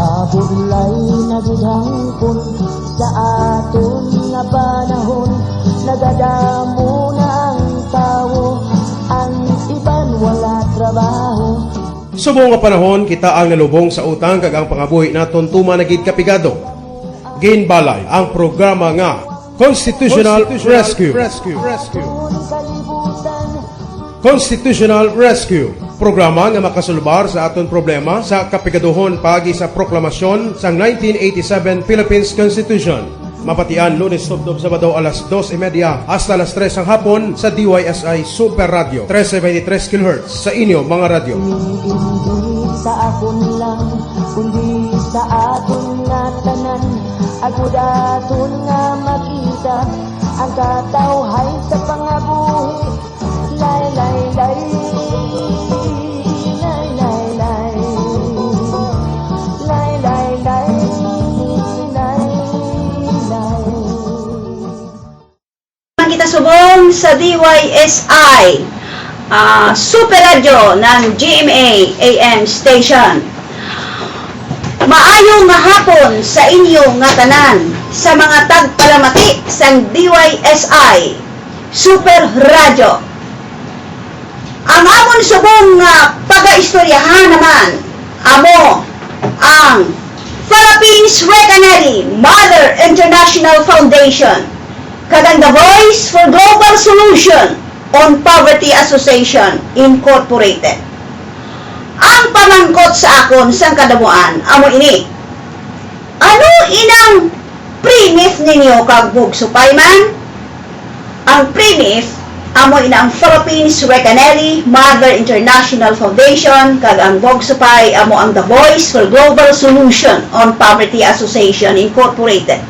Kabulay na gidhangkon sa aton nga panahon, nagadamo na ang tawo, ang iban wala trabaho. Subong nga panahon kita ang nalubong sa utang kag ang pangabuhi naton tuma na gid kapigado. Ginbalay ang programa nga Constitutional Rescue. Constitutional Rescue, programa nga makasulbar sa aton problema sa kapigaduhon pagi sa proklamasyon sang 1987 Philippines Constitution. Mapatian Lunes Tubdob Sabado alas 2:30 hasta alas 3 ang hapon sa DYSI Super Radio 1323 kHz sa inyo mga radyo. Hindi sa akon lang, kundi sa aton nga tanan, agud aton nga makita ang katawhay sa pangabuhi. Lay lay lay lay lay lay lay lay lay lay lay. Kita subong sa DYSI Super Radio ng GMA AM Station. Maayong nga hapon sa inyo nga tanan sa mga tagpalamati sang DYSI Super Radio. Ang amon subong nga pagaistoryahan naman amo ang Philippines Recanelli Mother International Foundation kadang The Voice for Global Solution on Poverty Association Incorporated. Ang pamangkot sa akon sang kadamuan amo ini. Ano inang primif ninyo kag bugsupay man? Ang primif amo ina ang Philippines Recanelli Mother International Foundation kag ang bugsupay amo ang The Voice for Global Solution on Poverty Association Incorporated.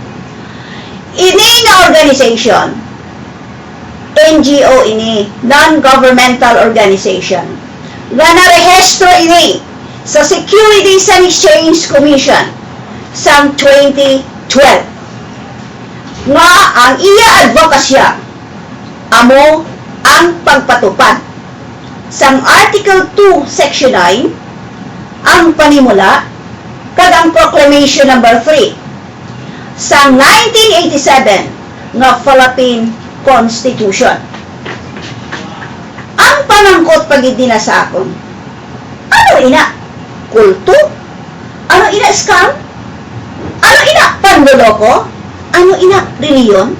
Ini nga organization, NGO ini, non-governmental organization, nga narehistro ini sa Securities and Exchange Commission sang 2012. Nga ang iya advokasya amo ang pagpatupad sang Article 2, Section 9, ang panimula kag ang Proclamation number 3 sang 1987 nga Philippine Constitution. Ang panangkot pagid nila sa akon, ano ina? Kulto? Ano ina scam? Ano ina panloloko? Ano ina reliyon?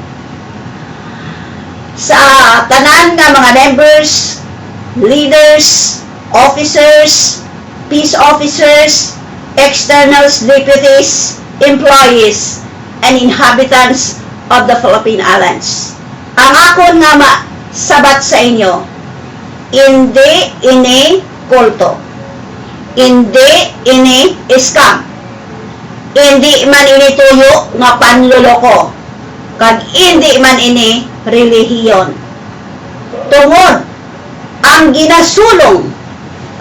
Sa tanan nga mga members, leaders, officers, peace officers, externals, deputies, employees, and inhabitants of the Philippine Islands. Ang akon nga sabat sa inyo, hindi ini kulto, hindi ini scam, hindi man ini tuyo nga panloloko, kag hindi man ini relihiyon. Tungod ang ginasulong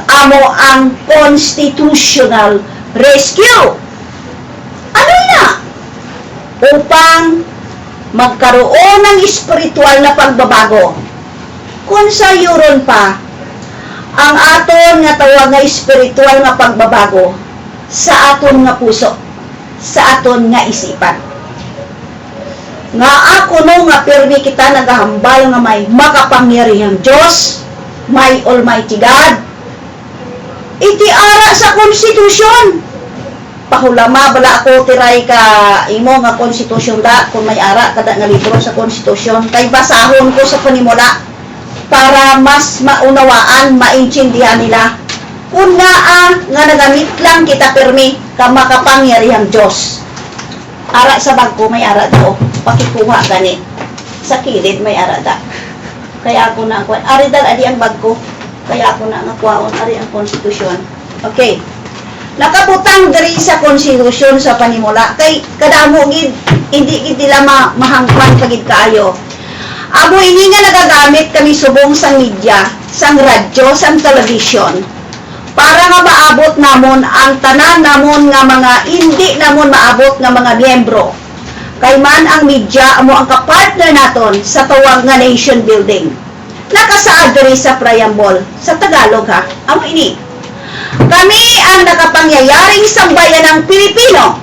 amo ang constitutional rescue. Ano na? Upang magkaroon ng espiritual na pagbabago. Kung sa yuron pa ang aton nga tawag nga espiritual nga pagbabago sa aton nga puso, sa aton nga isipan. Nga ako no nga pirmi kita nagahambal nga may makapangyarihang Diyos, may Almighty God. Iti ara sa konstitusyon. Pahulama bala ako tiray ka imo nga konstitusyon da kung may ara kada nga libro sa konstitusyon. Kay basahon ko sa panimula para mas maunawaan, maintindihan nila. Kung nga nagamit lang kita pirmi ka makapangyarihang Diyos. Ara sa bag ko may ara do. Pakikuha gani sa kilid may arada kaya ako na kuan ari dal adi ang bag ko kaya ako na nakuhaon ari ang konstitusyon. Okay, nakabutang diri sa konstitusyon sa panimula kay kadamo gid hindi gid nila mahangpan pagid kaayo. Amo ini nga nagagamit kami subong sang media, sang radyo, sang television para nga maabot namon ang tanan namon nga mga hindi namon maabot nga mga miyembro. Kay man ang media amo ang kapartner naton sa tawag nga nation building. Nakasaad diri sa preamble sa Tagalog ha. Amo ini. Kami ang nakapangyariang sambayanang Pilipino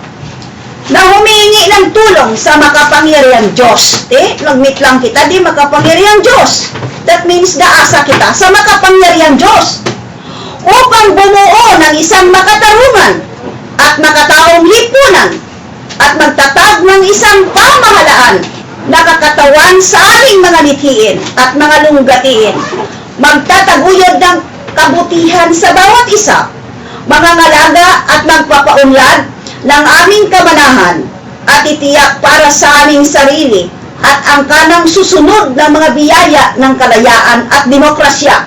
na humingi ng tulong sa makapangyarihang Diyos. Nag-meet lang kita, di makapangyarihang Diyos. That means daasa kita sa makapangyarihang Diyos upang bumuo ng isang makatarungan at makataong lipunan at magtatag ng isang pamahalaan na kakatawan sa aming mga mithiin at mga lunggatiin, magtataguyod ng kabutihan sa bawat isa, mangangalaga at magpapaunlad ng aming kamanahan at itiyak para sa aming sarili at ang kanang susunod na mga biyaya ng kalayaan at demokrasya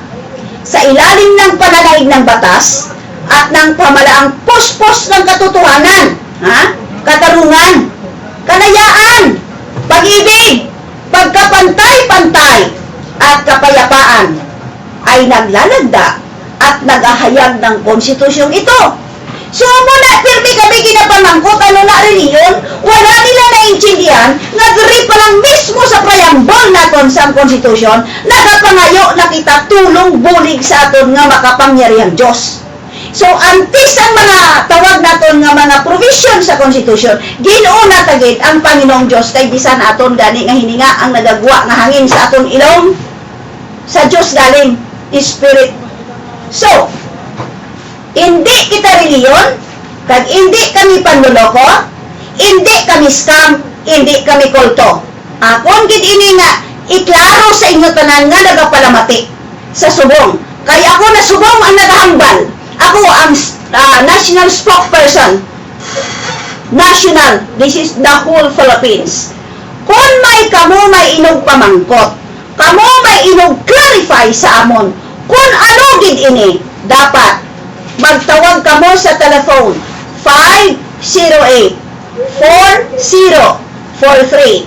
sa ilalim ng pananaig ng batas at ng pamalaang puspos ng katotohanan, katarungan, kalayaan, pag-ibig, pagkapantay-pantay at kapayapaan ay naglalagda at nagahayag ng konstitusyong ito. So muna, pirmi kami kinapamangkot, ano na reliyon, wala nila naintindihan, nagri pa lang mismo sa preambol naton sa konstitusyon, nagapangayo na kita tulong bulig sa aton nga makapangyarihang Diyos. So, antes ang mga tawag naton nga mga provision sa konstitusyon, ginuuna tagit ang Panginoong Diyos kay bisan aton gani nga hininga ang nagagwa nga hangin sa aton ilong, sa Diyos galing, Spirit. So, hindi kita reliyon, kag hindi kami panluloko, hindi kami scam, hindi kami kulto. Akon gid ini nga iklaro sa inyo tanan nga nagapalamati sa subong. Kay ako na subong ang nagahambal. Ako ang national spokesperson. National, this is the whole Philippines. Kung may inog pamangkot, kamo may inog clarify sa amon, kung ano gid ini, dapat magtawag kamo sa telephone 508-4043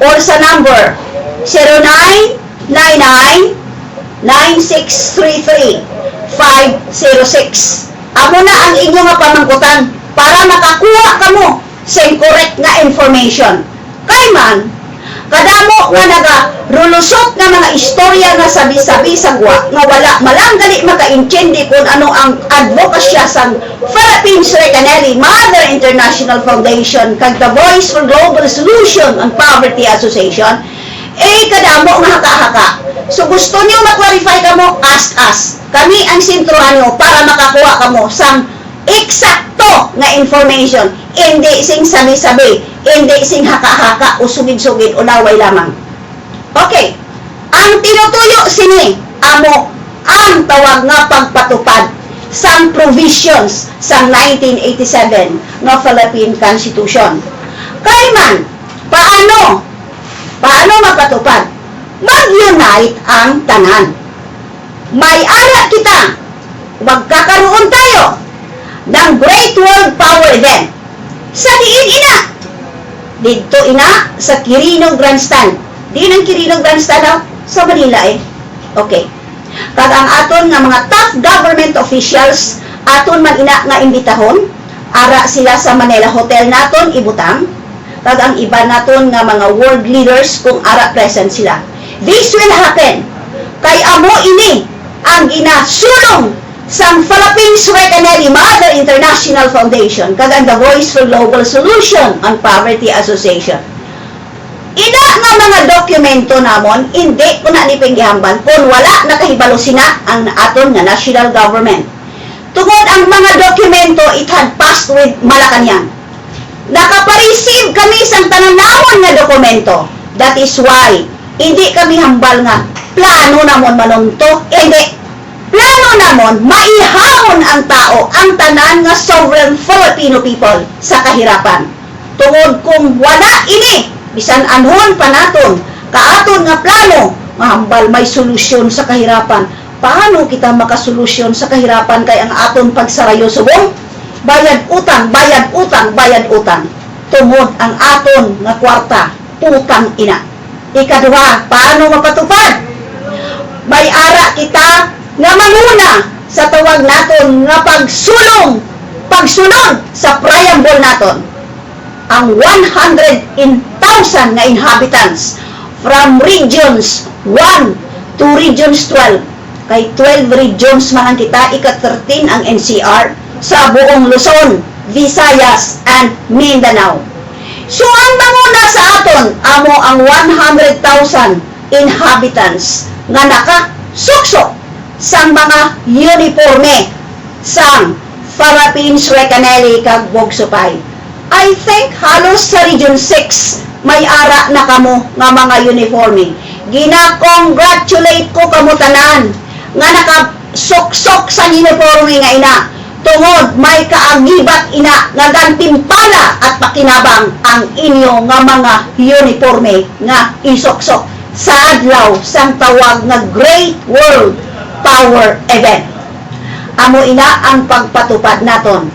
or sa number 0999-9633-506. Amo na ang inyong nga pamangkutan para makakuha kamo sa correct nga information. Kay man, kadamo nga nagarulusot nga mga istorya nga sabi-sabi sa gwa nga wala malang gali makaintindi kung ano ang advokasya sang Philippines Recanelli Mother International Foundation kag The Voice for Global Solution on Poverty Association, kadamo nga haka-haka. So gusto niyo ma-clarify kamo, ask us. Kami ang sintruhan niyo para makakuha kamo sang eksakto nga information, hindi sing sabi-sabi, hindi sing haka-haka o sugid-sugid o laway lamang. Okay, ang tinutuyo sini amo ang tawag nga pagpatupad sang provisions sang 1987 nga Philippine Constitution. Kay man, paano mapatupad? Mag-unite ang tanan. May ara kita, magkakaroon tayo ng Great World Power Event. Sa diin ina? Dito ina sa Quirino Grandstand. Di ng Quirino Grandstand sa Manila Okay. Kag ang aton nga mga top government officials aton man ina nga imbitahon, ara sila sa Manila Hotel naton ibutang. Kag ang iba naton nga mga world leaders kung ara present sila. This will happen kay amo ini ang ginasulong sa Philippines Recanelli Mother International Foundation kag ang The Voice for Global Solution on Poverty Association. Ina nga mga dokumento namon, hindi ko na nipinggihamban kung wala nakahibalo sina ang aton nga national government. Tungod ang mga dokumento, it had passed with Malacanang. Nakapareceive kami sa tananawon nga dokumento. That is why, hindi kami hambal nga plano namon manunto, hindi. Plano namon, maihamon ang tao, ang tanan nga sovereign Filipino people sa kahirapan. Tungod kung wala ini, bisan anhon pa naton, kaaton nga plano, mahambal may solusyon sa kahirapan. Paano kita makasolusyon sa kahirapan kay ang aton pagsarayo subong? Bayad utang, bayad utang, bayad utang. Tungod ang aton nga kwarta, utang ina. Ikaduha, paano mapatupad? May ara kita nga manguna sa tawag naton nga pagsulong sa preamble naton. Ang 110,000 na inhabitants from regions 1 to regions 12. Kay 12 regions man ang kita, ika-13 ang NCR. sa buong Luzon, Visayas, and Mindanao. So ang manguna sa aton amo ang 100,000 inhabitants nga nakasuksok sang mga uniforme sang Philippines Recanelli kag Wogsupay. I think halos sa Region 6 may ara na kamo nga mga uniforme. Gina-congratulate ko kamo tanan nga nakasuksok sa uniforme nga ina. Tungod may kaagibat ina nga gantimpala at pakinabang ang inyo nga mga uniforme nga isuksok sa adlaw sang tawag nga Great World Power Event. Amo ina ang pagpatupad naton.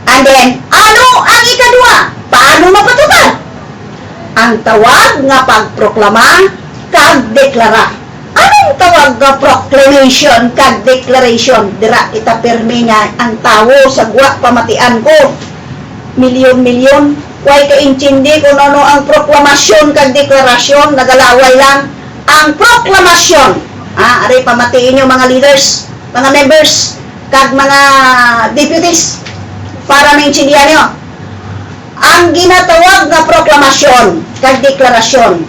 And then, ano ang ikadua? Paano mapatupad? Ang tawag nga pagproklama kag deklara. Anong tawag nga proclamation kag declaration? Dira itapirmi nga ang tawo sa guwa pamatian ko. Milyon-milyon. Huwag ka-intindi kung ano ang proklamasyon kag deklarasyon. Nagalaway lang. Ang proklamasyon. Ari pamatiin nyo mga leaders, mga members, kag mga deputies para maintindihan nyo. Ang ginatawag na proklamasyon kag deklarasyon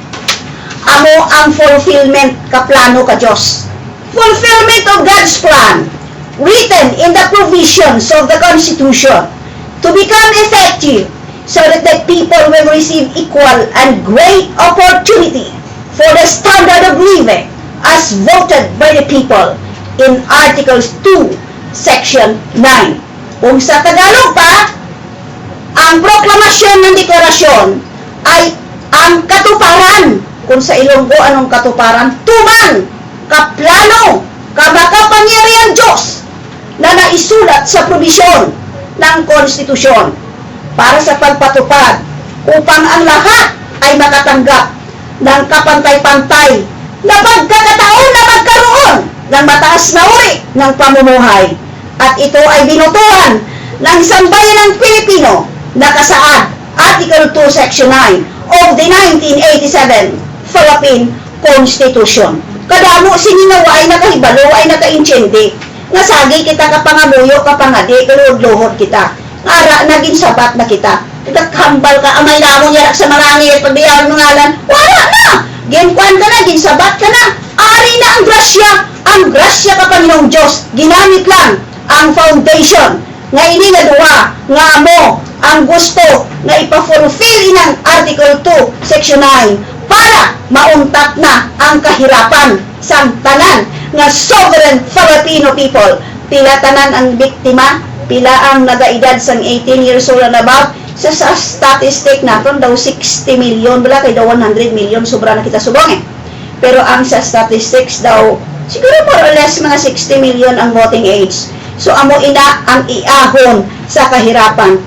amo ang fulfillment ka plano ka Diyos. Fulfillment of God's plan written in the provisions of the Constitution to become effective so that the people will receive equal and great opportunity for the standard of living as voted by the people in Articles 2, Section 9. Kung sa Tagalog pa, ang proklamasyon ng deklarasyon ay ang katuparan. Kung sa Ilonggo, anong katuparan? Tuman, kaplano, kamakapangyarihan Diyos na naisulat sa probisyon ng konstitusyon para sa pagpatupad upang ang lahat ay makatanggap ng kapantay-pantay na pagkakataon na magkaroon ng mataas na uri ng pamumuhay. At ito ay binutuhan ng isang bayan ng Pilipino na kasaad Article 2, Section 9 of the 1987 Philippine Constitution. Kadamo sininawa ay nakahibalo ay nakaintindi. Nasagi kita kapangamuyo kapangadi kalud-luhod kita. Ara naging sabat na kita. Nagkambal ka amay namon yan sa marami at pagbiyawan ng ngalan. Wala na! Ginkuan ka na, ginsabat ka na. Ari na ang grasya. Ang grasya ka Panginoong Diyos. Ginamit lang ang foundation nga ini nga duwa nga amo ang gusto nga ipafulfill inang Article 2, Section 9 para mauntat na ang kahirapan sa tanan nga sovereign Filipino people. Pila tanan ang biktima, pila ang nagaedad sang 18 years old and above. Sa statistic naton daw 60 million, bala kay daw 100 million, sobra na kita subong eh. Pero ang sa statistics daw, siguro more or less mga 60 million ang voting age. So amo ina ang iahon sa kahirapan.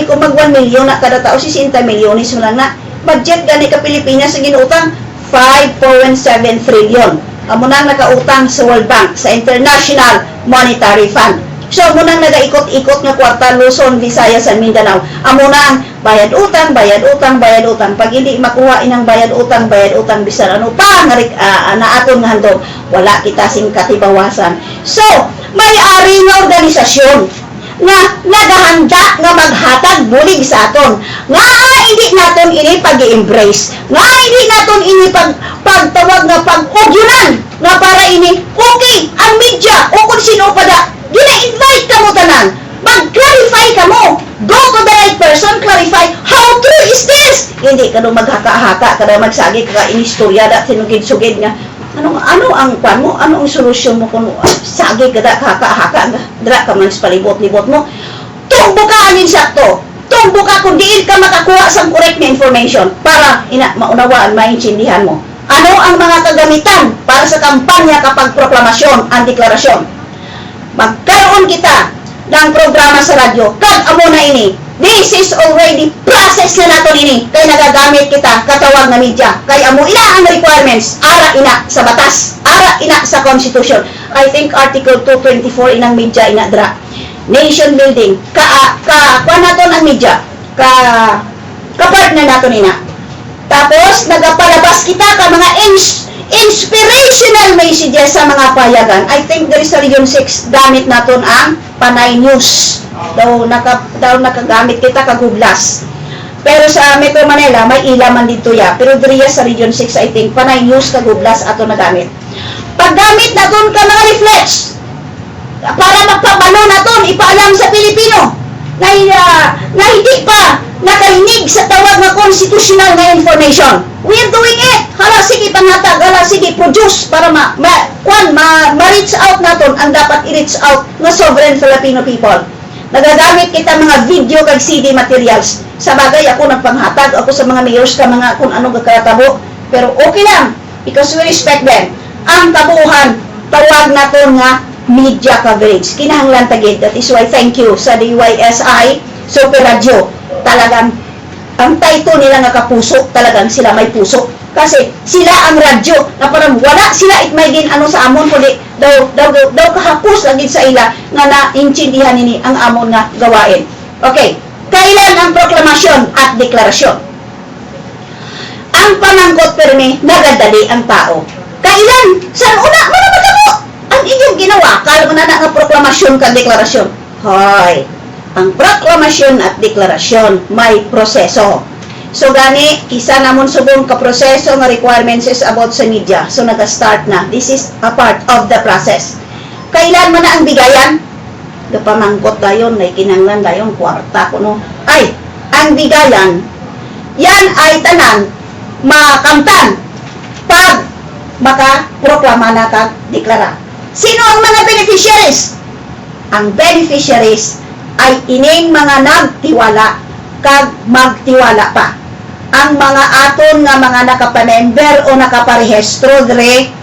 Kung mag 1 million na kada tao, 60 milyones mo lang na. Budget gani ka Pilipinas sa ginuutang 5.7 trillion. Amo nang nakautang sa World Bank, sa International Monetary Fund. So amo nang nagaikot-ikot nga kwarta Luzon, Visayas, and Mindanao. Amo nang bayad utang, bayad utang, bayad utang. Pag hindi makuha inang bayad utang, bisan ano pa na aton nga handog, wala kita sing katibawasan. So, may-ari nga organisasyon nga nagahanda nga maghatag bulig sa aton. Nga hindi naton ini pag-i-embrace. Nga hindi naton ini pagtawag nga pag-ugyunan. Nga para ini, okay, ang media, o kung sino pa da, gina-invite ka mo tanan. Mag-clarify ka mo. Go to the right person, clarify, how true is this? Hindi ka nung maghaka-haka, ka na magsagi ka inistorya da, sinugid-sugid nga. Ano ang pan mo? Ano ang solusyon mo kung sagi ka da, haka-haka, dra ka man sa palibot-libot mo? Tumbo ka anin sakto. Tumbo ka kung diin ka makakuha sa correct na information para maunawaan, maintindihan mo. Ano ang mga kagamitan para sa kampanya kapag proklamasyon ang deklarasyon? Magkaroon kita ng programa sa radyo, kag amo na ini. This is already process na nato ini. Kay nagagamit kita katawag na media. Kay amo ina ang requirements. Ara ina sa batas. Ara ina sa Constitution. I think Article 224 inang media ina dra. Nation building. Kuha naton ang media. Ka-partner naton ina. Tapos, nagapalabas kita ka mga inspirational messages sa mga payagan. I think there is sa Region 6, gamit naton ang Panay News. Daw nakagamit kita kagublas. Pero sa Metro Manila, may ilaman dito ya. Pero diriya sa Region 6, I think, Panay News kagublas ato nagamit. Paggamit naton ka mga leaflets, para magpabalo naton, ipaalam sa Pilipino, na hindi pa nakarinig sa tawag na constitutional na information. We are doing it. Hala, sige pangatag, hala, sige produce para ma-reach out naton ang dapat i-reach out na sovereign Filipino people. Nagagamit kita mga video kag CD materials. Sa bagay, ako nagpanghatag, ako sa mga mayors ka mga kung ano gagkatabo. Pero okay lang, because we respect them. Ang tabuhan, tawag naton nga media coverage. Kinahanglan tagid. That is why thank you sa DYSI, Super Radio. Talagang, ang title nila nga kapuso, talagang sila may puso. Kasi sila ang radyo na parang wala sila itmaygin ano sa amon, kundi daw kahapos lagi sa ila nga naintindihan nini ang amon nga gawain. Okay, kailan ang proklamasyon at deklarasyon? Ang pamangkot permi, nagadali ang tao. Kailan? Saan una? Manaman mo! Ang inyong ginawa, kala mo na nga proklamasyon kag deklarasyon. Hoy, ang proklamasyon at deklarasyon may proseso. So gani, isa namon subong ka proseso nga requirements is about sa media. So nag-start na. This is a part of the process. Kailan man na ang bigayan? Pamangkot dayon, may kinanglan dayon, kwarta ko no. Ay, ang bigayan, yan ay tanan, makamtan, pag maka-proklama na kag deklara. Sino ang mga beneficiaries? Ang beneficiaries ay ining mga nagtiwala kag magtiwala pa. Ang mga aton nga mga nakapanember o nakaparehistro dire,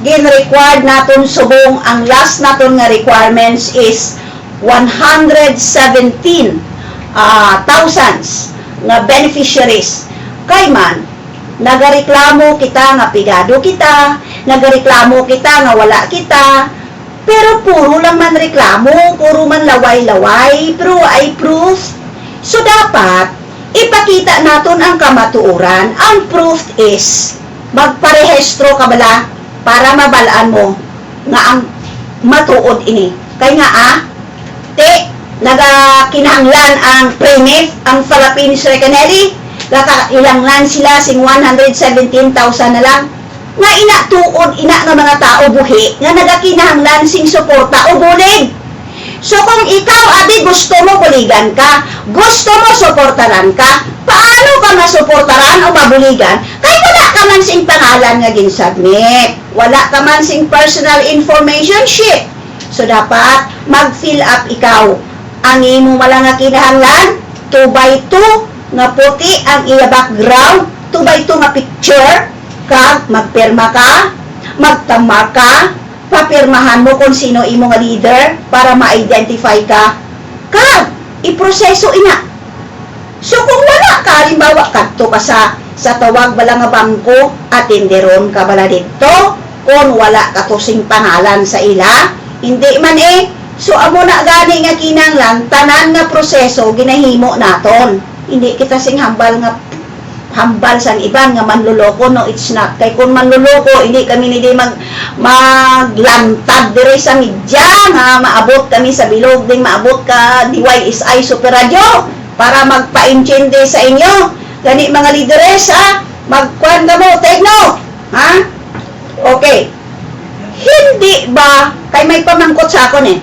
gin-required naton subong ang last naton nga requirements is 117 thousands nga beneficiaries. Kay man nagareklamo kita nga pigado kita, nagareklamo kita nga wala kita, pero puro lang man reklamo, puro man laway-laway, pero ay proof. So dapat ipakita naton ang kamatuoran. Ang proof is magparehistro ka bala para mabalaan mo nga ang matuod ini. Kay nga nagakinahanglan ang PREMIF, ang Philippines Recanelli, kakailangan sila sing 117,000 na lang. Nga tuod ina nga mga tao buhi, nga nagakinahanglan sing suporta o bulig. So kung ikaw, abi, gusto mo buligan ka, gusto mo suportaran ka, paano ka masuportaran o mabuligan? Kaya wala ka man sing pangalan nga ginsubmit. Wala ka man sing personal information sheet. So dapat mag-fill up ikaw. Ang imo malang nga kinahanglan, 2x2, nga puti ang iya background, 2x2 nga picture, kag magpirma ka, magtamar ka, papirmahan mo kung sino imo nga leader para ma-identify ka, kag iproseso ina. So kung wala ka, halimbawa kadto ka sa tawag bala nga bangko, atinderon ka bala dito, kung wala ka tusing pangalan sa ila, hindi man so amo na gani nga kinanglan, tanan nga proseso ginahimo naton. Hindi kita sing hambal sang iban nga manluloko, no, it's not. Kay kung manluloko, hindi kami hindi maglantad dire sa media nga maabot kami sa bilog ding maabot ka DYSI Super Radio para magpa-intindi sa inyo. Gani mga lideres magkuan ka mo, take note, okay. Hindi ba, kay may pamangkot sa akon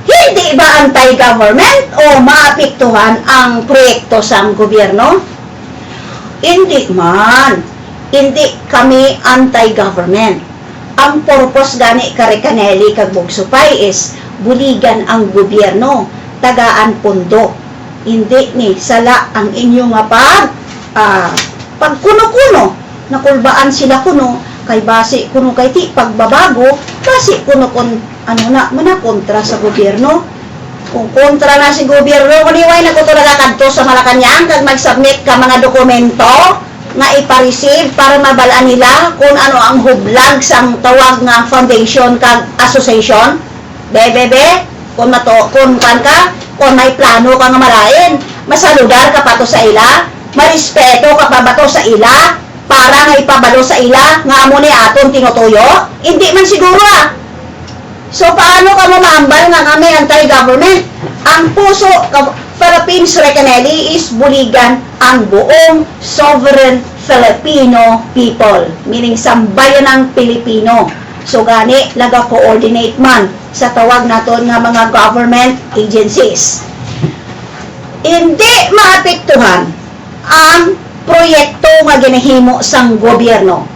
hindi ba anti-government o maapektuhan ang proyekto sa gobyerno? Hindi man. Hindi kami anti-government. Ang purpose gani Recanelli kag Bugsupay is buligan ang gobyerno, tagaan pundo. Hindi ni sala ang inyo nga pagkuno-kuno, nakulbaan sila kuno, kay base kuno kay ti pagbabago, base kuno kon kontra sa gobyerno. Kung kontra na si gobyerno, kuniway na ko ito nagakadto sa Malacanang, kag mag-submit ka mga dokumento nga ipa-receive para mabalaan nila kung ano ang hublag sang tawag nga foundation kag association. Bebe, kung may plano ka nga marain, masaludar ka pa to sa ila, Marespeto ka pa ba to sa ila? Para nga ipabalo sa ila, nga amo ni aton tinutuyo? Hindi man siguro So, paano ka mamambal nga kami anti-government? Ang puso, Philippines Recanelli is buligan ang buong sovereign Filipino people. Meaning, sambayan ng Pilipino. So, gani, laga-coordinate man sa tawag naton nga mga government agencies. Hindi maapektuhan ang proyekto nga ginahimo sang gobyerno.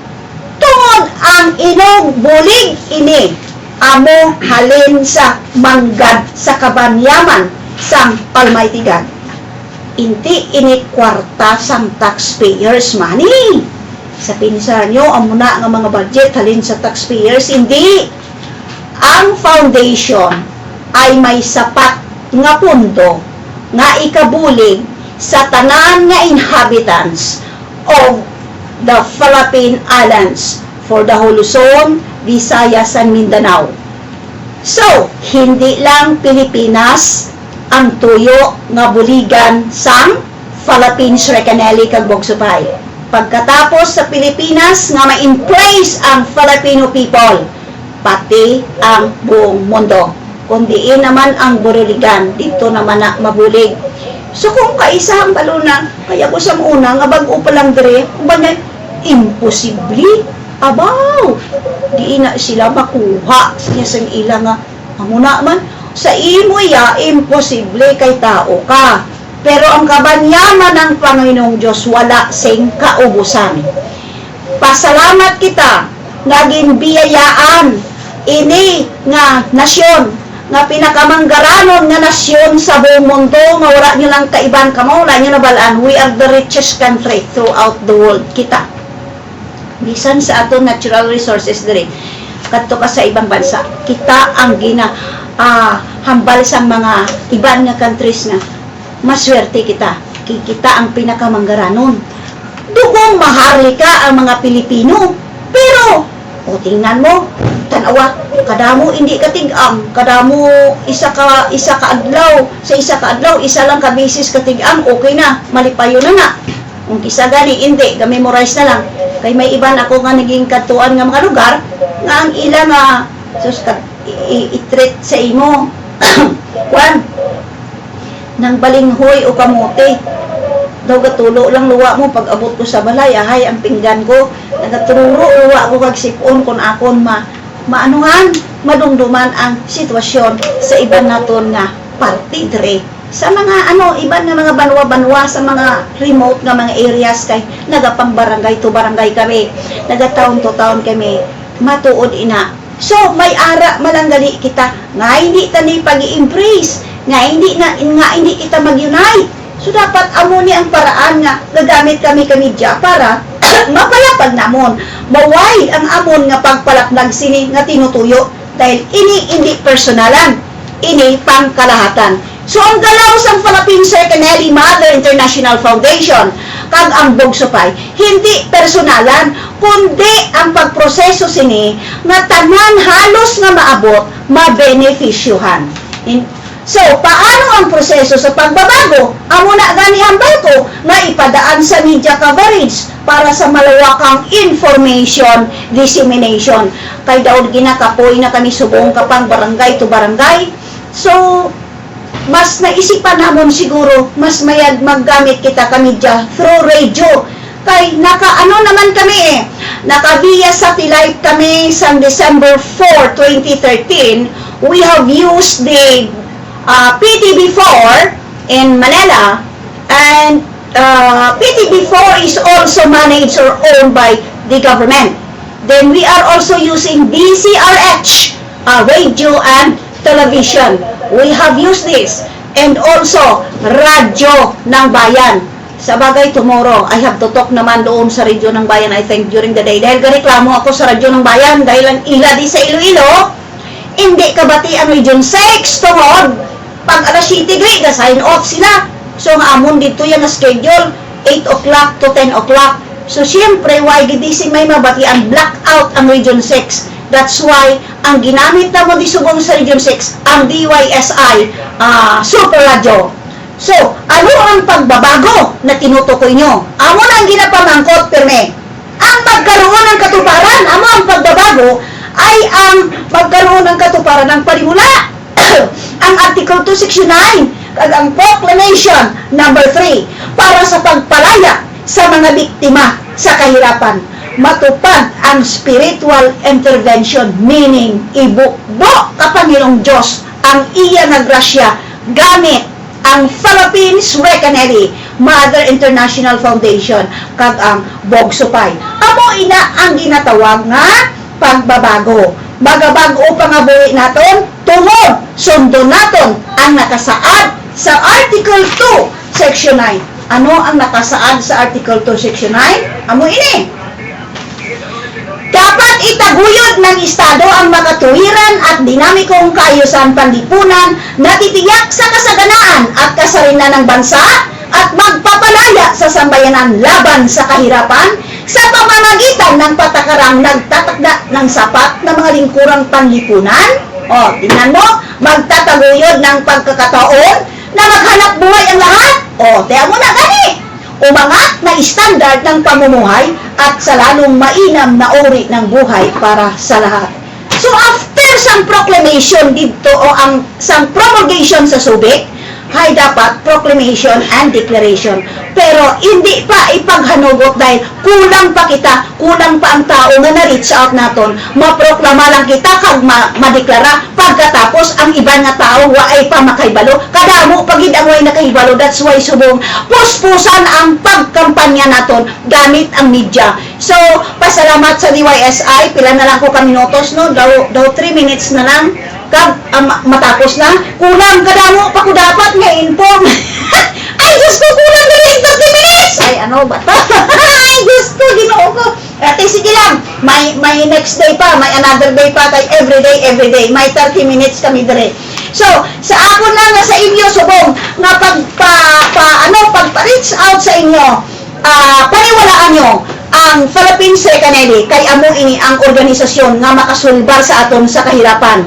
Tungod ang inog bulig ini amo halin sa manggad sa kabanyaman sang Almighty God. Hindi ini kwarta sang taxpayers money. Sa pinsan nyo, amo na nga mga budget halin sa taxpayers, hindi. Ang foundation ay may sapat nga pundo nga ikabulig sa tanan nga inhabitants of the Philippine Islands for the whole Luzon, Visayas, and Mindanao. So, hindi lang Pilipinas ang tuyo nga buligan sang Philippines Recanelli kag Bogsupay. Pagkatapos sa Pilipinas nga ma-in place ang Filipino people, pati ang buong mundo. Kundi naman ang buruligan, dito naman na mabulig. So kung kaisa ang baluna, kaya ko sa una, nga bago pa lang dire, kumbaga, imposible. Abaw! Di na sila makuha siya sa ilang nga, amuna man, sa imo ya, imposible kay tao ka. Pero ang kabanyaman ng Panginoong Diyos, wala sing kaubusan. Pasalamat kita, naging biyayaan, ini nga nasyon, nga pinakamanggaranon nga nasyon sa buong mundo, nga wala nyo lang kaiban kamo, wala nyo nabalaan, we are the richest country throughout the world. Kita. Bisan sa atong natural resources dire, kadto ka sa ibang bansa, kita ang hambal sa mga iban nga countries nga maswerte kita. Kita ang pinakamanggaranon. Dugong maharlika ang mga Pilipino, pero o tingnan mo, tanawa, kadamo hindi katig-am, kadamo isa ka adlaw, sa isa ka adlaw, isa lang ka basis katig-am, okay na, malipayo na na. Kung kisa gani, hindi, ga-memorize na lang. Kay may iban ako nga naging katuan nga mga lugar, nga ang ilang i-treat sa imo. Juan, nang balinghoy o kamote, daw gatulo lang luwa mo pag abot ko sa balay, ahay ang pinggan ko, nagatururo luwa ko kag sipon kun akon maanuhan, madumduman ang sitwasyon sa iban naton nga party dire. Sa mga iban nga mga banwa-banwa sa mga remote nga mga areas kay nagapang barangay to barangay kami, nagataon to taon kami, matuod ina. So may ara malanggali kita nga hindi tani pag-i-embrace, nga hindi kita mag-unite. So dapat amo ni ang paraan nga gagamit kami media para mapalapag namon. Maway ang amon nga pagpalaplag sini nga tinutuyo dahil ini hindi personalan, ini pangkalahatan. So ang galaw sang Philippines Recanelli Mother International Foundation kag ang Bogsupay hindi personalan kundi ang pagproseso sini nga tanan halos nga maabot mabenefisyuhan. So, paano ang proseso sa pagbabago? Amo na gani hambal ko nga ipadaan sa media coverage para sa malawakang information dissemination. Kay daw ginakapoy na kami subong kapang barangay to barangay. So, mas naisipan namon siguro, mas mayag maggamit kita ka media through radio. Kay naman kami naka via satellite kami sa December 4, 2013. We have used the PTB4 in Manila, and PTB4 is also managed or owned by the government. Then we are also using DCRH, radio and television. We have used this, and also radyo ng bayan. Sa bagay, tomorrow, I have to talk naman doon sa radyo ng bayan, I think, during the day. Dahil gareklamo ako sa radyo ng bayan, dahil ang ila di sa Iloilo, hindi kabati ang Region 6 tungod pag alas 7 grade, sign off sila. So, ang amon dito yan na schedule, 8 o'clock to 10 o'clock. So, siyempre, why gidising may mabati ang blackout ang Region 6. That's why, ang ginamit na mo di subong sa Region 6, ang DYSI Super Radio. So, ano ang pagbabago na tinutukoy nyo? Amo na ang ginapamangkot, pirme. Ang pagkaroon ng katuparan, amo ang pagbabago, ay ang pagkaroon ng katuparan ng panimula. Ang Article 2, Section 9, kag ang Proclamation number 3, para sa pagpalaya sa mga biktima sa kahirapan. Matupad ang spiritual intervention, meaning ibukbo ka Panginoong Diyos ang iya na grasya gamit ang Philippines Recanelli Mother International Foundation kag ang Bogsupay. Amo ina ang ginatawag nga pagbabago. Magabago pa nga buhi naton tungod sundo naton ang nakasaad sa Article 2 Section 9. Ano ang nakasaad sa Article 2 Section 9? Amo ini. Dapat itaguyod ng Estado ang makatuwiran at dinamikong kaayusan panlipunan na titiyak sa kasaganaan at kasarinan ng bansa at magpapalaya sa sambayanan laban sa kahirapan sa pamamagitan ng patakarang nagtatakda ng sapat na mga lingkurang panlipunan. O, tingnan mo, magtataguyod ng pagkakataon na maghanap buhay ang lahat. O, tiyan mo na gani. Umangat na standard ng pamumuhay at sa lalong mainam na uri ng buhay para sa lahat. So after some proclamation dito o ang some promulgation sa Subic, ay dapat proclamation and declaration. Pero hindi pa ipaghanugot dahil kulang pa kita, kulang pa ang tao na na-reach out naton. Maproklama lang kita kag madeklara pagkatapos ang iba nga tao wa ay pa makaibalo. Kadamo pagid ang way nakahibalo. That's why subong puspusan ang pagkampanya naton gamit ang media. So, pasalamat sa DYSI. Pila na lang ko ka minutos, no? Daw 3 minutes na lang. Kag matapos na, kulang kadamo pa ko dapat nga inform. Ay, Diyos ko, kulang na rin 30 minutes! Ay, ano ba ito? Ay, Diyos ko, ginoo ko. Ate, sige lang, may next day pa, may another day pa, kay every day, may 30 minutes kami dire. So, sa ako na nga sa inyo, subong, nga pagpa-reach out sa inyo, paniwalaan nyo, ang Philippines Recanelli, kay amo ini ang organisasyon nga makasulbar sa aton sa kahirapan.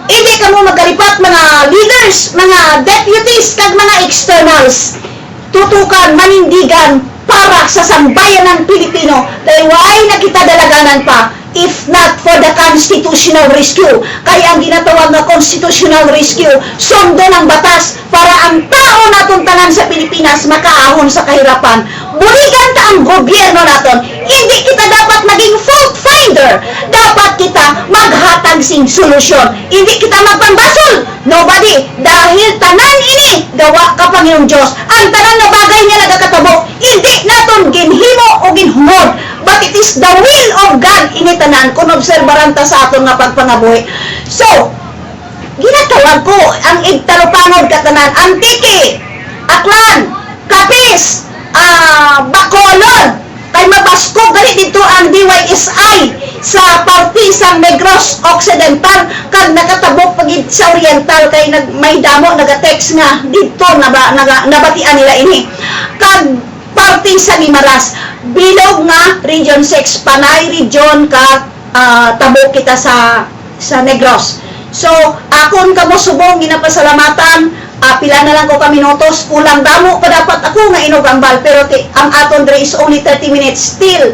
Hindi ka mo magkalipat mga leaders, mga deputies, kag mga externals. Tutukan, manindigan para sa sambayan ng Pilipino dahil why nakita dalaganan pa if not for the constitutional rescue. Kaya ang ginatawag na constitutional rescue, sundo ng batas para ang tao naton tanan sa Pilipinas makaahon sa kahirapan. Buligan ta ang gobyerno naton. Hindi kita dapat maging fault finder. Dapat kita maghatag sing solusyon. Hindi kita magpambasol. Nobody. Dahil tanan ini gawa ka Panginoong Diyos. Ang tanan na bagay niya nagakatabo. Hindi naton ginhimo o ginhumod. But it is the will of God initanan kung obserbaran ta sa aton nga pagpangabuhi. So, ginatawag ko ang igtalupangod katanan, Antiki, Aklan, Kapis, Bacolod, kay mabaskog gali dito ang DYSI sa partisang Negros Occidental kag nakatabok pagid sa Oriental kay may damo nagatext nga dito nabatian nila ini kag party sa Guimaras bilog nga Region 6 Panay region kag tabok kita sa Negros. So akon kamo subong ginapasalamatan. Pila na lang ko ka minutos, kulang damo pa dapat ako nga inugambal pero ang aton dre is only 30 minutes still.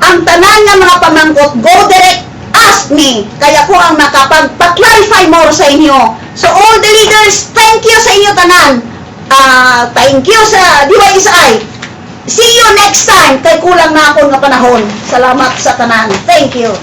Ang tanan nga mga pamangkot, go direct, ask me. Kaya ko ang makapag-clarify more sa inyo. So all the leaders, thank you sa inyo tanan. Thank you sa DYSI. See you next time. Kay kulang na ako nga panahon. Salamat sa tanan. Thank you.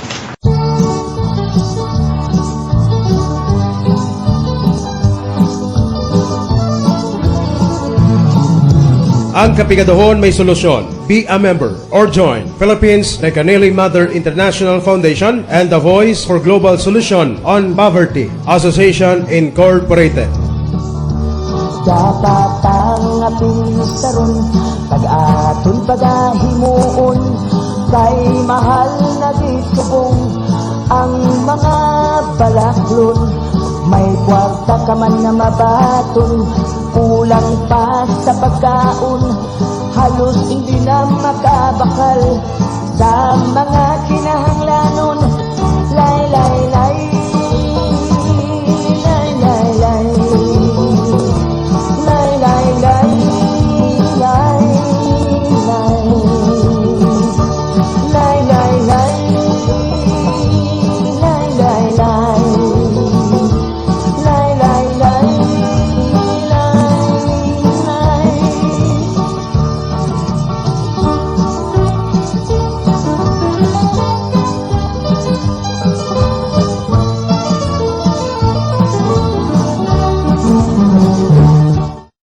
Ang kapigadohon may solusyon. Be a member or join Philippines Recanelli Mother International Foundation and the Voice for Global Solution on Poverty Association Incorporated. Dapat ang aping saron pag-aton pagahimuon kay mahal na gitubong ang mga balaklon. May kwarta ka man na mabaton, kulang pa sa pagkaon, halos hindi na makabakal sa mga kinahanglanon. Lay, lay, lay,